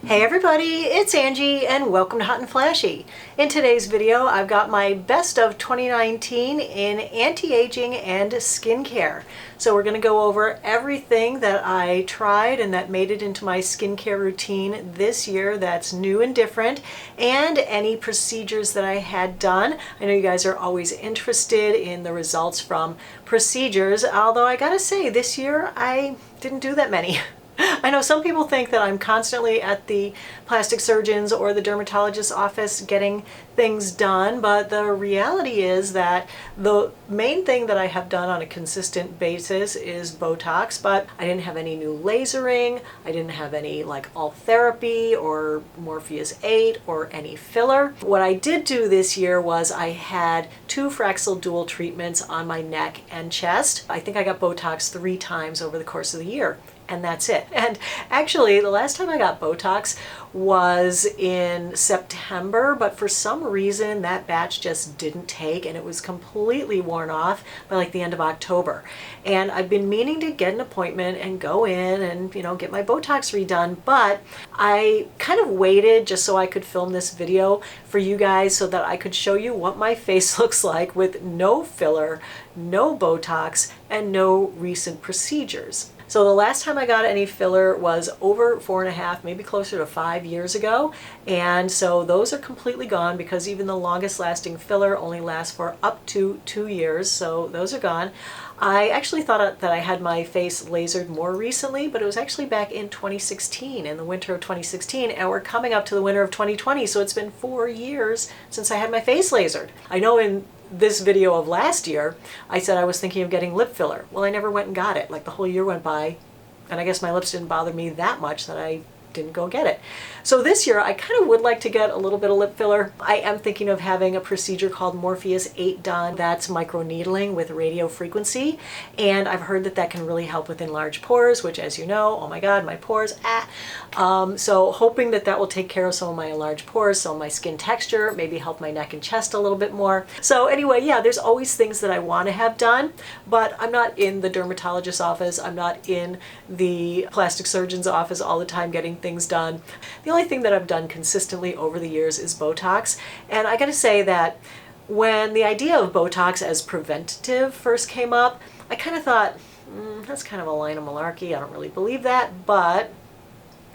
Hey everybody, it's Angie and welcome to Hot and Flashy. In today's video, I've got my best of 2019 in anti-aging and skincare. So we're going to go over everything that I tried and that made it into my skincare routine this year that's new and different, and any procedures that I had done. I know you guys are always interested in the results from procedures, although I gotta say this year I didn't do that many. I know some people think that I'm constantly at the plastic surgeon's or the dermatologist's office getting things done, but the reality is that the main thing that I have done on a consistent basis is Botox, but I didn't have any new lasering, I didn't have any like alt therapy or Morpheus 8 or any filler. What I did do this year was I had 2 Fraxel dual treatments on my neck and chest. I think I got Botox 3 times over the course of the year. And that's it. And actually, the last time I got Botox was in September, but for some reason that batch just didn't take and it was completely worn off by like the end of October. And I've been meaning to get an appointment and go in and, you know, get my Botox redone, but I kind of waited just so I could film this video for you guys so that I could show you what my face looks like with no filler, no Botox, and no recent procedures. So the last time I got any filler was over 4.5, maybe closer to 5 years ago. And so those are completely gone because even the longest lasting filler only lasts for up to 2 years. So those are gone. I actually thought that I had my face lasered more recently, but it was actually back in 2016, in the winter of 2016, and we're coming up to the winter of 2020. So it's been 4 years since I had my face lasered. I know in this video of last year, I said I was thinking of getting lip filler. Well, I never went and got it. Like the whole year went by, and I guess my lips didn't bother me that much that I didn't go get it. So this year I kind of would like to get a little bit of lip filler. I am thinking of having a procedure called Morpheus 8 done. That's microneedling with radio frequency, and I've heard that that can really help with enlarged pores, which, as you know, oh my god, my pores, so hoping that that will take care of some of my enlarged pores, some of my skin texture, maybe help my neck and chest a little bit more. So anyway, yeah, there's always things that I want to have done, but I'm not in the dermatologist's office, I'm not in the plastic surgeon's office all the time getting things done. The only thing that I've done consistently over the years is Botox, and I gotta say that when the idea of Botox as preventative first came up, I kind of thought, that's kind of a line of malarkey, I don't really believe that, but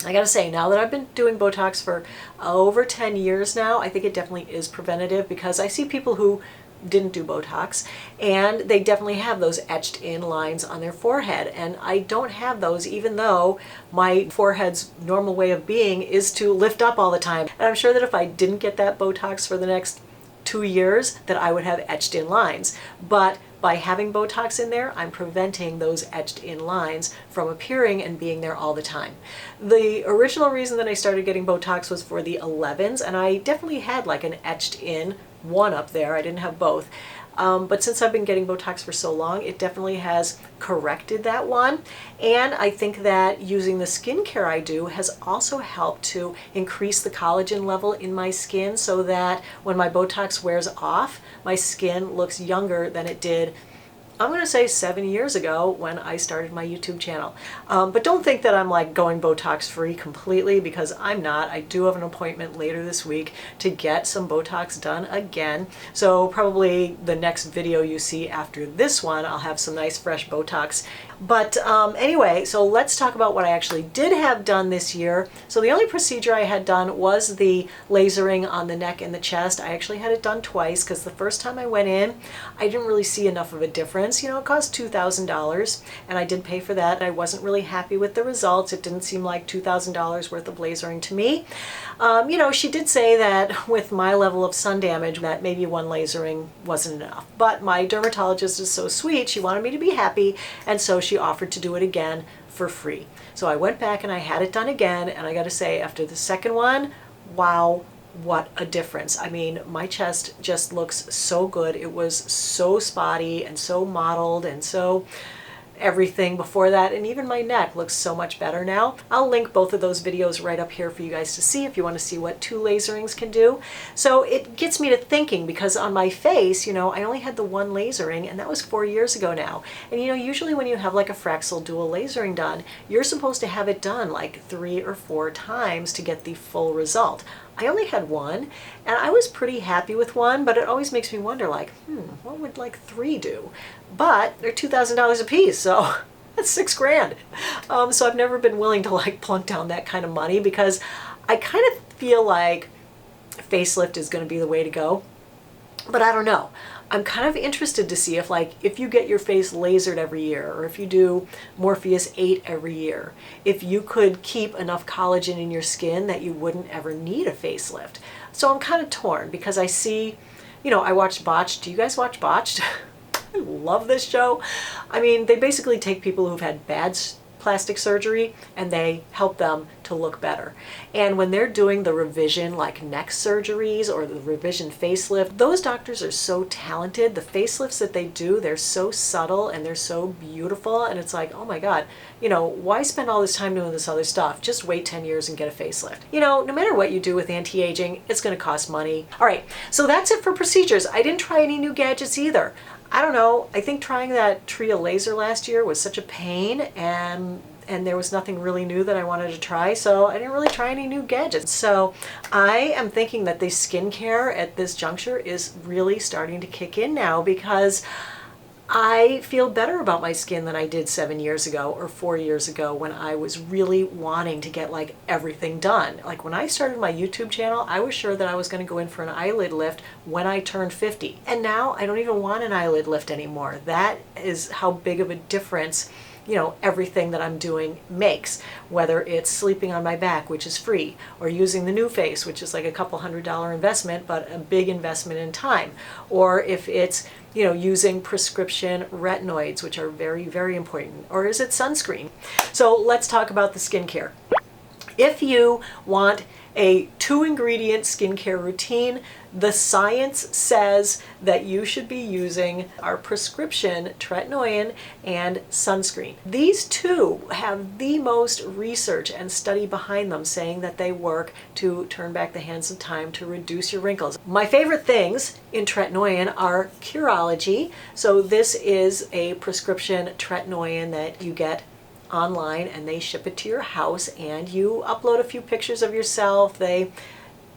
I gotta say, now that I've been doing Botox for over 10 years now, I think it definitely is preventative because I see people who didn't do Botox and they definitely have those etched in lines on their forehead, and I don't have those, even though my forehead's normal way of being is to lift up all the time. And I'm sure that if I didn't get that Botox for the next 2 years that I would have etched in lines, but by having Botox in there, I'm preventing those etched in lines from appearing and being there all the time. The original reason that I started getting Botox was for the 11s, and I definitely had like an etched in one up there. I didn't have both. But since I've been getting Botox for so long, it definitely has corrected that one. And I think that using the skincare I do has also helped to increase the collagen level in my skin so that when my Botox wears off, my skin looks younger than it did, I'm going to say 7 years ago when I started my YouTube channel. But don't think that I'm like going Botox free completely, because I'm not. I do have an appointment later this week to get some Botox done again. So probably the next video you see after this one, I'll have some nice fresh Botox. But anyway, so let's talk about what I actually did have done this year. So the only procedure I had done was the lasering on the neck and the chest. I actually had it done twice because the first time I went in, I didn't really see enough of a difference. You know, it cost $2,000 and I did pay for that. I wasn't really happy with the results. It didn't seem like $2,000 worth of lasering to me. You know, she did say that with my level of sun damage that maybe one lasering wasn't enough. But my dermatologist is so sweet, she wanted me to be happy, and so she offered to do it again for free. So I went back and I had it done again, and I gotta say, after the second one, wow, what a difference. I mean, my chest just looks so good. It was so spotty and so mottled and so everything before that, and even my neck looks so much better now. I'll link both of those videos right up here for you guys to see if you want to see what 2 laserings can do. So it gets me to thinking, because on my face, you know, I only had the 1 lasering, and that was 4 years ago now. And you know, usually when you have like a Fraxel dual lasering done, you're supposed to have it done like 3 or 4 times to get the full result. I only had 1, and I was pretty happy with 1, but it always makes me wonder, like, what would like 3 do? But they're $2,000 a piece, so that's 6 grand. So I've never been willing to like plunk down that kind of money, because I kind of feel like facelift is going to be the way to go. But I don't know. I'm kind of interested to see if you get your face lasered every year, or if you do Morpheus 8 every year, if you could keep enough collagen in your skin that you wouldn't ever need a facelift. So I'm kind of torn, because I see, you know, I watched Botched. Do you guys watch Botched? I love this show. I mean, they basically take people who've had bad plastic surgery and they help them to look better. And when they're doing the revision, like neck surgeries or the revision facelift, those doctors are so talented. The facelifts that they do, they're so subtle and they're so beautiful, and it's like, oh my God, you know, why spend all this time doing this other stuff? Just wait 10 years and get a facelift. You know, no matter what you do with anti-aging, it's going to cost money. All right, so that's it for procedures. I didn't try any new gadgets either. I don't know, I think trying that Tria laser last year was such a pain, and there was nothing really new that I wanted to try, so I didn't really try any new gadgets. So I am thinking that the skincare at this juncture is really starting to kick in now, because I feel better about my skin than I did 7 years ago or 4 years ago, when I was really wanting to get like everything done. Like when I started my YouTube channel, I was sure that I was going to go in for an eyelid lift when I turned 50. And now I don't even want an eyelid lift anymore. That is how big of a difference, you know, everything that I'm doing makes, whether it's sleeping on my back, which is free, or using the new face, which is like a couple $100 investment, but a big investment in time, or if it's, you know, using prescription retinoids, which are very, very important, or is it sunscreen? So let's talk about the skincare. If you want a 2-ingredient skincare routine, the science says that you should be using our prescription tretinoin and sunscreen. These 2 have the most research and study behind them, saying that they work to turn back the hands of time to reduce your wrinkles. My favorite things in tretinoin are Curology. So this is a prescription tretinoin that you get online, and they ship it to your house, and you upload a few pictures of yourself. They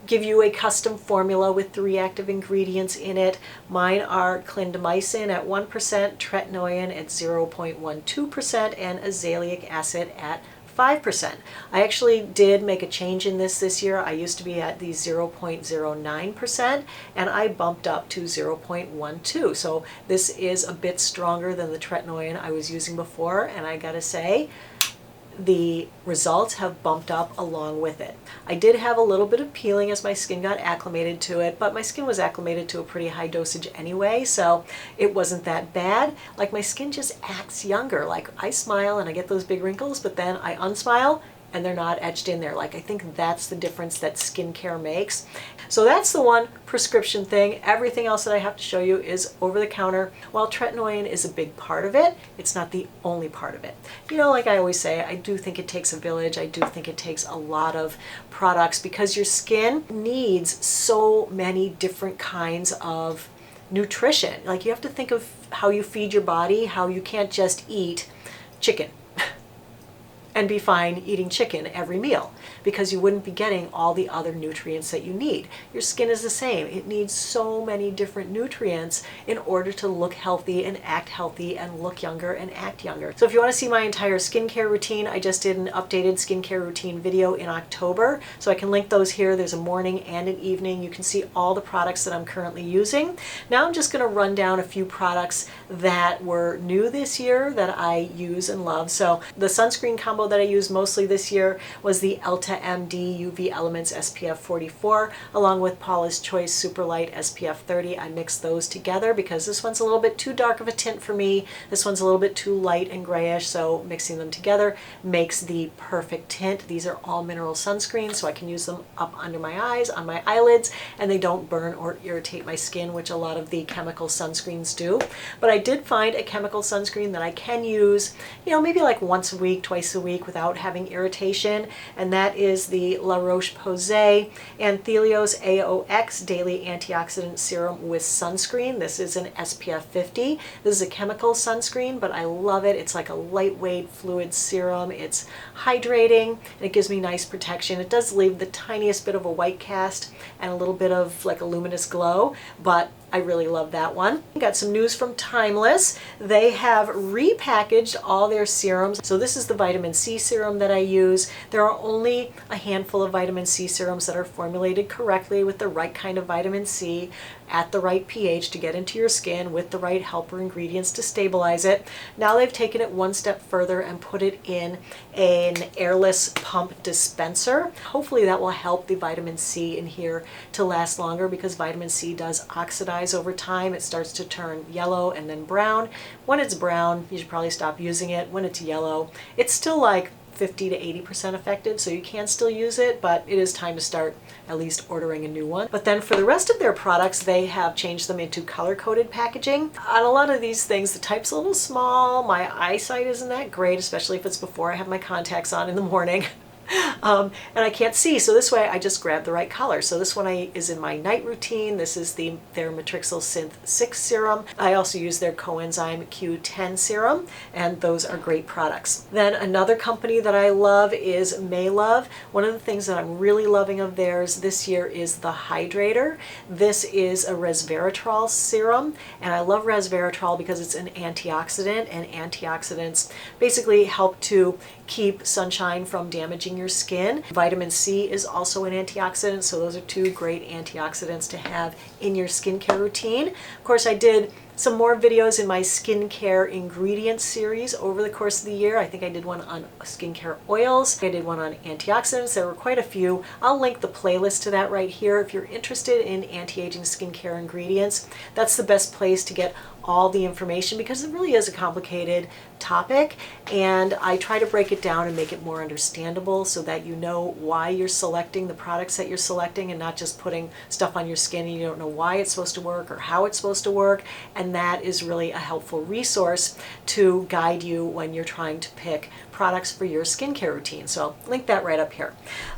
give you a custom formula with 3 active ingredients in it. Mine are clindamycin at 1%, tretinoin at 0.12%, and azelaic acid at 5%. I actually did make a change in this year. I used to be at the 0.09%, and I bumped up to 0.12. So this is a bit stronger than the tretinoin I was using before, and I gotta say, the results have bumped up along with it. I did have a little bit of peeling as my skin got acclimated to it, but my skin was acclimated to a pretty high dosage anyway, so it wasn't that bad. Like, my skin just acts younger. Like, I smile and I get those big wrinkles, but then I unsmile and they're not etched in there. Like, I think that's the difference that skincare makes. So that's the one prescription thing. Everything else that I have to show you is over the counter. While tretinoin is a big part of it, it's not the only part of it. You know, like I always say, I do think it takes a village. I do think it takes a lot of products, because your skin needs so many different kinds of nutrition. Like, you have to think of how you feed your body, how you can't just eat chicken and be fine eating chicken every meal, because you wouldn't be getting all the other nutrients that you need. Your skin is the same. It needs so many different nutrients in order to look healthy and look younger and act younger. So if you want to see my entire skincare routine, I just did an updated skincare routine video in October, so I can link those here. There's a morning and an evening. You can see all the products that I'm currently using. Now I'm just going to run down a few products that were new this year that I use and love. So the sunscreen combo chemical that I used mostly this year was the Elta MD UV Elements SPF 44 along with Paula's Choice Super Light SPF 30. I mixed those together because this one's a little bit too dark of a tint for me. This one's a little bit too light and grayish, so mixing them together makes the perfect tint. These are all mineral sunscreens, so I can use them up under my eyes, on my eyelids, and they don't burn or irritate my skin, which a lot of the chemical sunscreens do. But I did find a chemical sunscreen that I can use, maybe like once a week, twice a week without having irritation, and that is the La Roche Posay Anthelios AOX Daily Antioxidant Serum with Sunscreen. This is an SPF 50. This is a chemical sunscreen, but I love it. It's like a lightweight fluid serum. It's hydrating, and it gives me nice protection. It does leave the tiniest bit of a white cast and a little bit of like a luminous glow, but I really love that one. Got some news from Timeless. They have repackaged all their serums. So this is the vitamin C serum that I use. There are only a handful of vitamin C serums that are formulated correctly with the right kind of vitamin C at the right pH to get into your skin with the right helper ingredients to stabilize it. Now they've taken it one step further and put it in an airless pump dispenser. Hopefully that will help the vitamin C in here to last longer because vitamin C does oxidize over time. It starts to turn yellow and then brown. When it's brown, you should probably stop using it. When it's yellow, it's still like 50 to 80% effective, so you can still use it, but it is time to start at least ordering a new one. But then for the rest of their products, they have changed them into color-coded packaging. On a lot of these things, the type's a little small. My eyesight isn't that great, especially if it's before I have my contacts on in the morning. And I can't see, so this way I just grab the right color. So this one is in my night routine. This is their Matrixyl Synth 6 serum. I also use their coenzyme Q10 serum, and those are great products. Then another company that I love is Maylove. One of the things that I'm really loving of theirs this year is the Hydrator. This is a resveratrol serum, and I love resveratrol because it's an antioxidant, and antioxidants basically help to keep sunshine from damaging your skin. Vitamin C is also an antioxidant, so those are two great antioxidants to have in your skincare routine. Of course, I did some more videos in my skincare ingredients series over the course of the year. I think I did one on skincare oils. I did one on antioxidants. There were quite a few. I'll link the playlist to that right here. If you're interested in anti-aging skincare ingredients, that's the best place to get all the information because it really is a complicated topic, and I try to break it down and make it more understandable so that you know why you're selecting the products that you're selecting and not just putting stuff on your skin and you don't know why it's supposed to work or how it's supposed to work. And that is really a helpful resource to guide you when you're trying to pick products for your skincare routine. So I'll link that right up here.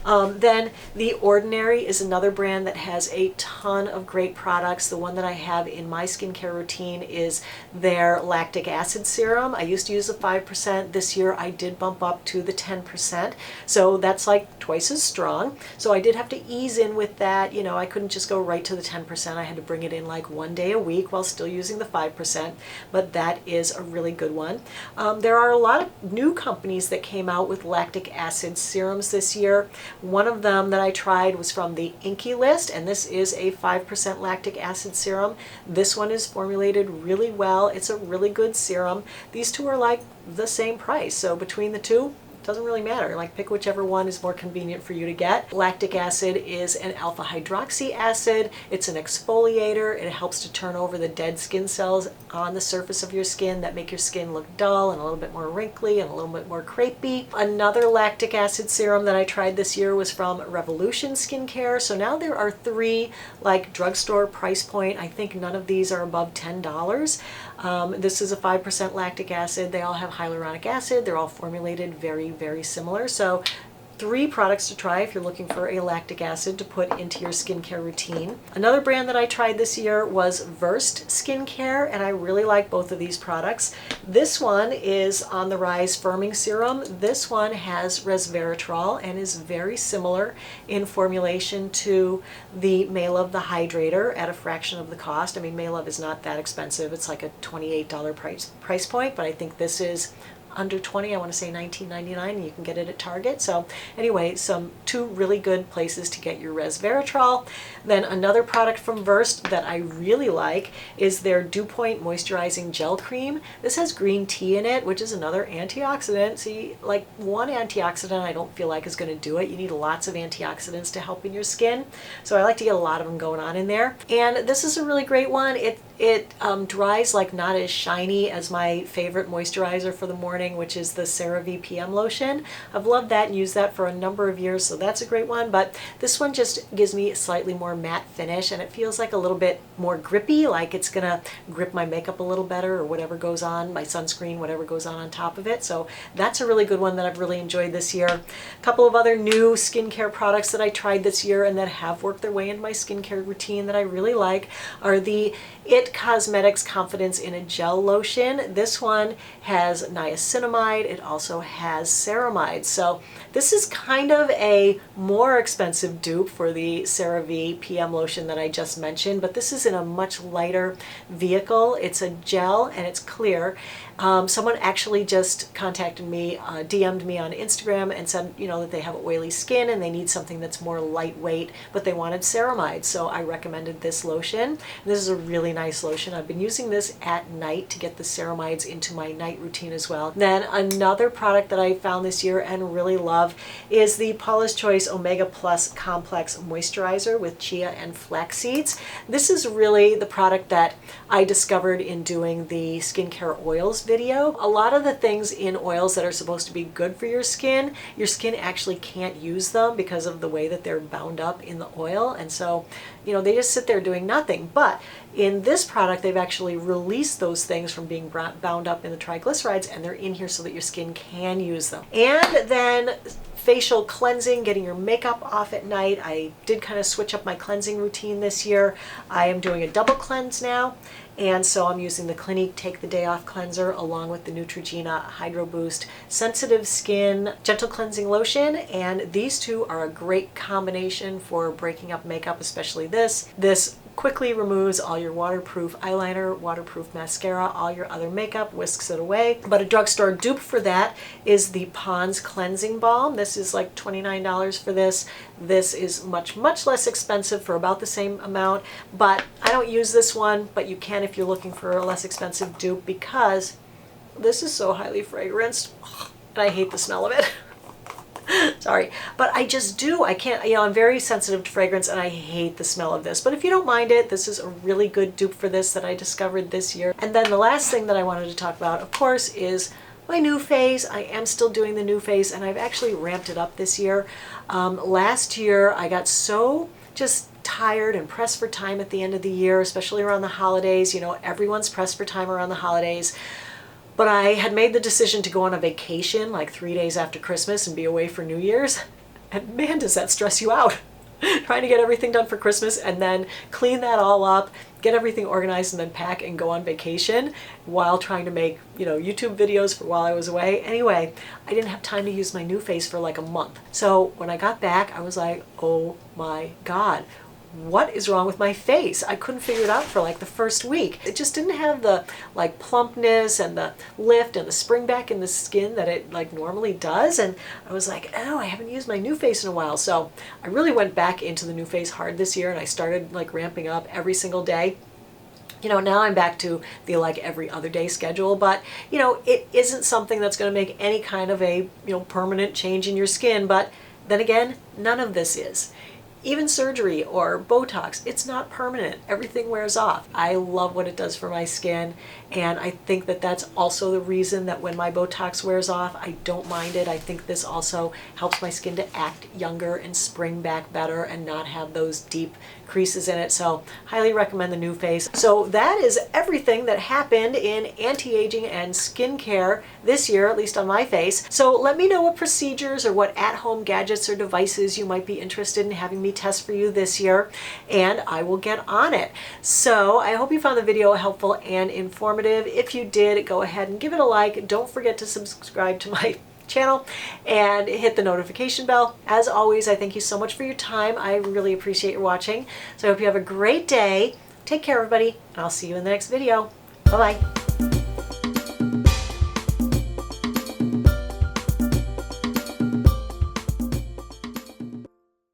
Then The Ordinary is another brand that has a ton of great products. The one that I have in my skincare routine is their lactic acid serum. I used to use the 5%. This year I did bump up to the 10%. So that's like twice as strong. So I did have to ease in with that. I couldn't just go right to the 10%. I had to bring it in like one day a week while still using the 5%. But that is a really good one. There are a lot of new companies that came out with lactic acid serums this year. One of them that I tried was from the Inky List, and this is a 5% lactic acid serum. This one is formulated really well. It's a really good serum. These two are like the same price, so between the two, doesn't really matter. Like, pick whichever one is more convenient for you to get. Lactic acid is an alpha hydroxy acid. It's an exfoliator. It helps to turn over the dead skin cells on the surface of your skin that make your skin look dull and a little bit more wrinkly and a little bit more crepey. Another lactic acid serum that I tried this year was from Revolution Skincare. So now there are three like drugstore price point. I think none of these are above $10. This is a 5% lactic acid. They all have hyaluronic acid. They're all formulated very similar. So 3 products to try if you're looking for a lactic acid to put into your skincare routine. Another brand that I tried this year was Versed Skincare, and I really like both of these products. This one is On the Rise Firming Serum. This one has resveratrol and is very similar in formulation to the Maylove the Hydrator at a fraction of the cost. I mean, Maylove is not that expensive. It's like a $28 price point, but I think this is under 20, I want to say $19.99, and you can get it at Target. So anyway, two really good places to get your resveratrol. Then another product from Versed that I really like is their Dew Point Moisturizing Gel Cream. This has green tea in it, which is another antioxidant. See, like one antioxidant I don't feel like is going to do it. You need lots of antioxidants to help in your skin. So I like to get a lot of them going on in there. And this is a really great one. It dries like not as shiny as my favorite moisturizer for the morning, which is the CeraVe PM lotion. I've loved that and used that for a number of years, so that's a great one. But this one just gives me a slightly more matte finish, and it feels like a little bit more grippy, like it's gonna grip my makeup a little better, or whatever goes on, my sunscreen, whatever goes on top of it. So that's a really good one that I've really enjoyed this year. A couple of other new skincare products that I tried this year and that have worked their way into my skincare routine that I really like are the It Cosmetics Confidence in a Gel Lotion. This one has niacinamide. It also has ceramide. So this is kind of a more expensive dupe for the CeraVe PM lotion that I just mentioned, but this is in a much lighter vehicle. It's a gel and it's clear. Someone actually just contacted me, DM'd me on Instagram and said, you know, that they have oily skin and they need something that's more lightweight, but they wanted ceramide. So I recommended this lotion. This is a really nice lotion. I've been using this at night to get the ceramides into my night routine as well. Then another product that I found this year and really love is the Paula's Choice Omega Plus Complex Moisturizer with chia and flax seeds. This is really the product that I discovered in doing the skincare oils video. A lot of the things in oils that are supposed to be good for your skin actually can't use them because of the way that they're bound up in the oil. And so, you know, they just sit there doing nothing. But in this product, they've actually released those things from being bound up in the triglycerides, and they're in here so that your skin can use them. And then facial cleansing, getting your makeup off at night. I did kind of switch up my cleansing routine this year. I am doing a double cleanse now, and so I'm using the Clinique Take the Day Off Cleanser along with the Neutrogena Hydro Boost Sensitive Skin Gentle Cleansing Lotion, and these two are a great combination for breaking up makeup, especially this. This quickly removes all your waterproof eyeliner, waterproof mascara, all your other makeup, whisks it away. But a drugstore dupe for that is the Pond's Cleansing Balm. This is like $29 for this. This is much, much less expensive for about the same amount, but I don't use this one, but you can if you're looking for a less expensive dupe, because this is so highly fragranced, and I hate the smell of it. Sorry, but I just do. I can't, you know, I'm very sensitive to fragrance and I hate the smell of this. But if you don't mind it, this is a really good dupe for this that I discovered this year. And then the last thing that I wanted to talk about, of course, is my new face. I am still doing the new face, and I've actually ramped it up this year. Last year, I got so just tired and pressed for time at the end of the year, especially around the holidays. You know, everyone's pressed for time around the holidays. But I had made the decision to go on a vacation like 3 days after Christmas and be away for New Year's. And man, does that stress you out. Trying to get everything done for Christmas and then clean that all up, get everything organized, and then pack and go on vacation while trying to make, you know, YouTube videos for while I was away. Anyway, I didn't have time to use my new face for like a month. So when I got back, I was like, oh my God, what is wrong with my face? I couldn't figure it out for like the first week. It just didn't have the like plumpness and the lift and the spring back in the skin that it like normally does. And I was like, oh, I haven't used my new face in a while. So I really went back into the new face hard this year, and I started like ramping up every single day. You know, now I'm back to the like every other day schedule, but you know, it isn't something that's going to make any kind of a, you know, permanent change in your skin. But then again, none of this is. Even surgery or Botox, it's not permanent. Everything wears off. I love what it does for my skin, and I think that that's also the reason that when my Botox wears off, I don't mind it. I think this also helps my skin to act younger and spring back better and not have those deep creases in it. So highly recommend the new face. So that is everything that happened in anti-aging and skincare this year, at least on my face. So let me know what procedures or what at-home gadgets or devices you might be interested in having me test for you this year, and I will get on it. So I hope you found the video helpful and informative. If you did, go ahead and give it a like. Don't forget to subscribe to my channel and hit the notification bell. As always, I thank you so much for your time. I really appreciate your watching. So I hope you have a great day. Take care, everybody, and I'll see you in the next video. Bye-bye.